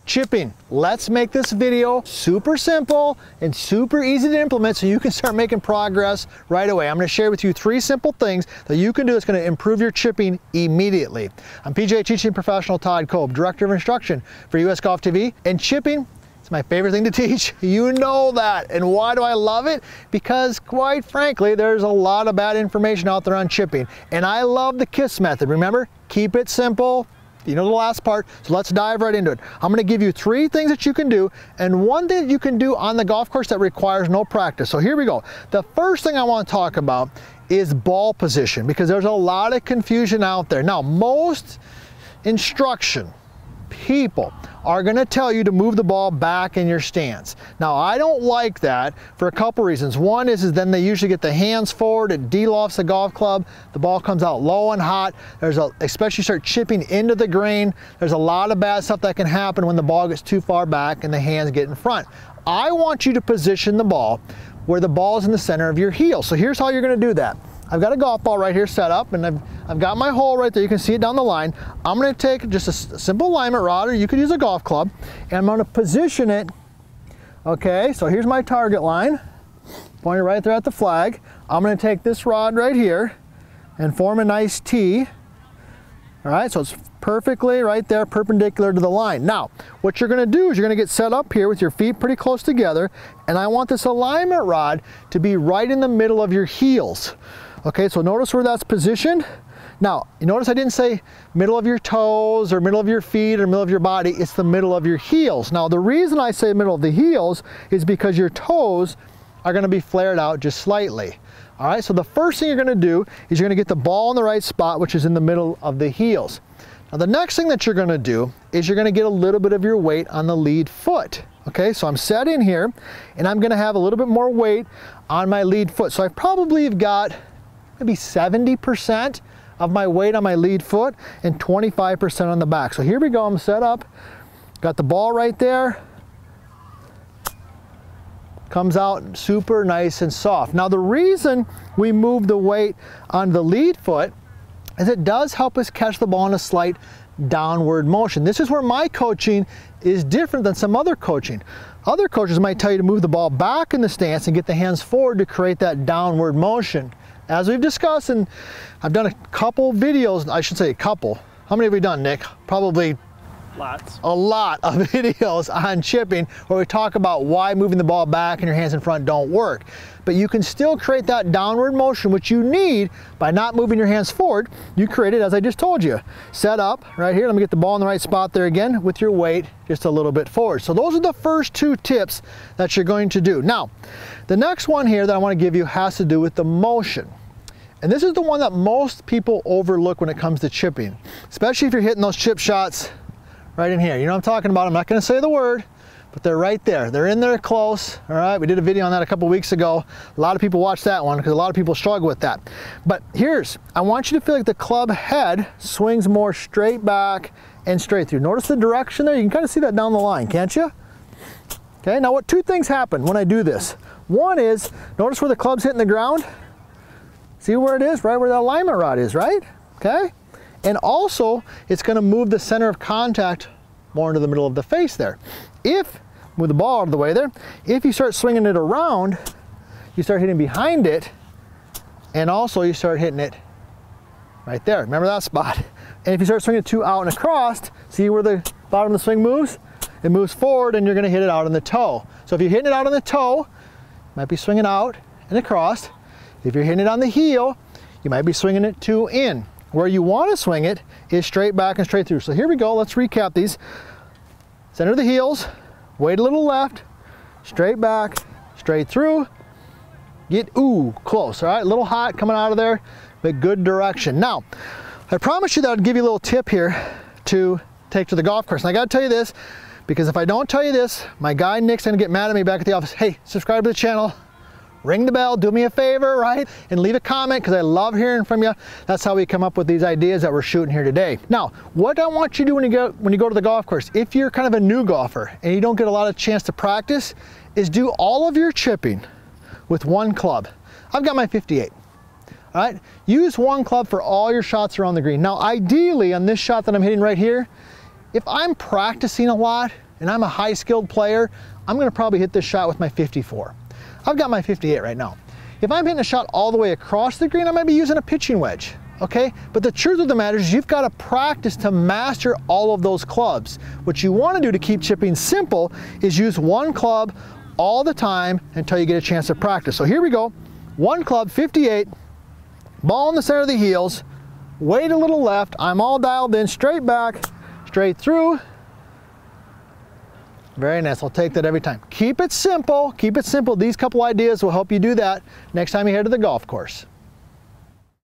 chipping. Let's make this video super simple and super easy to implement so you can start making progress right away. I'm going to share with you 3 simple things that you can do that's going to improve your chipping immediately. I'm PGA teaching professional Todd Kolb, Director of Instruction for US Golf TV, and chipping, it's my favorite thing to teach. You know that. And why do I love it? Because quite frankly, there's a lot of bad information out there on chipping. And I love the KISS method. Remember, keep it simple. You know the last part, so let's dive right into it. I'm going to give you 3 things that you can do and 1 thing that you can do on the golf course that requires no practice. So here we go. The first thing I want to talk about is ball position, because there's a lot of confusion out there. Now, most instruction people are going to tell you to move the ball back in your stance. Now, I don't like that for a couple reasons. One is then they usually get the hands forward, it de-lofts the golf club, the ball comes out low and hot. Especially start chipping into the green, there's a lot of bad stuff that can happen when the ball gets too far back and the hands get in front. I want you to position the ball where the ball is in the center of your heel. So here's how you're going to do that. I've got a golf ball right here set up, and I've got my hole right there. You can see it down the line. I'm going to take just a simple alignment rod, or you could use a golf club, and I'm going to position it. Okay, so here's my target line, pointed right there at the flag. I'm going to take this rod right here and form a nice T. All right, so it's perfectly right there, perpendicular to the line. Now, what you're going to do is you're going to get set up here with your feet pretty close together, and I want this alignment rod to be right in the middle of your heels. Okay, so notice where that's positioned. Now, you notice I didn't say middle of your toes or middle of your feet or middle of your body. It's the middle of your heels. Now, the reason I say middle of the heels is because your toes are going to be flared out just slightly. All right, so the first thing you're going to do is you're going to get the ball in the right spot, which is in the middle of the heels. Now, the next thing that you're going to do is you're going to get a little bit of your weight on the lead foot. Okay, so I'm set in here, and I'm going to have a little bit more weight on my lead foot. So I probably have got maybe 70% of my weight on my lead foot and 25% on the back. So here we go, I'm set up, got the ball right there, comes out super nice and soft. Now, the reason we move the weight on the lead foot is it does help us catch the ball in a slight downward motion. This is where my coaching is different than some other coaching. Other coaches might tell you to move the ball back in the stance and get the hands forward to create that downward motion. As we've discussed, and I've done a couple videos, I should say a couple. How many have we done, Nick? Probably lots. A lot of videos on chipping where we talk about why moving the ball back and your hands in front don't work. But you can still create that downward motion, which you need by not moving your hands forward. You create it as I just told you. Set up right here. Let me get the ball in the right spot there again with your weight just a little bit forward. So those are the first 2 tips that you're going to do. Now, the next one here that I want to give you has to do with the motion. And this is the one that most people overlook when it comes to chipping, especially if you're hitting those chip shots right in here. You know what I'm talking about. I'm not going to say the word, but they're right there. They're in there close. All right, we did a video on that a couple weeks ago. A lot of people watch that one because a lot of people struggle with that. But I want you to feel like the club head swings more straight back and straight through. Notice the direction there. You can kind of see that down the line, can't you? Okay, now 2 things happen when I do this. One is, notice where the club's hitting the ground? See where it is? Right where the alignment rod is, right? Okay? And also, it's going to move the center of contact more into the middle of the face there. Move the ball out of the way there, if you start swinging it around, you start hitting behind it, and also you start hitting it right there. Remember that spot? And if you start swinging it too out and across, see where the bottom of the swing moves? It moves forward, and you're going to hit it out on the toe. So if you're hitting it out on the toe, you might be swinging out and across. If you're hitting it on the heel, you might be swinging it too in. Where you want to swing it is straight back and straight through. So here we go, let's recap these. Center of the heels, weight a little left, straight back, straight through. Get, close, all right? A little hot coming out of there, but good direction. Now, I promise you that I'll give you a little tip here to take to the golf course. And I gotta tell you this, because if I don't tell you this, my guy Nick's gonna get mad at me back at the office. Hey, subscribe to the channel. Ring the bell, do me a favor, right? And leave a comment, because I love hearing from you. That's how we come up with these ideas that we're shooting here today. Now, what I want you to do when you go to the golf course, if you're kind of a new golfer and you don't get a lot of chance to practice, is do all of your chipping with 1 club. I've got my 58. All right, use 1 club for all your shots around the green. Now, ideally on this shot that I'm hitting right here, if I'm practicing a lot, and I'm a high skilled player, I'm gonna probably hit this shot with my 54. I've got my 58 right now. If I'm hitting a shot all the way across the green, I might be using a pitching wedge, okay? But the truth of the matter is you've got to practice to master all of those clubs. What you want to do to keep chipping simple is use one club all the time until you get a chance to practice. So here we go. One club, 58, ball in the center of the heels, weight a little left, I'm all dialed in, straight back, straight through. Very nice, I'll take that every time. Keep it simple, keep it simple. These couple ideas will help you do that next time you head to the golf course.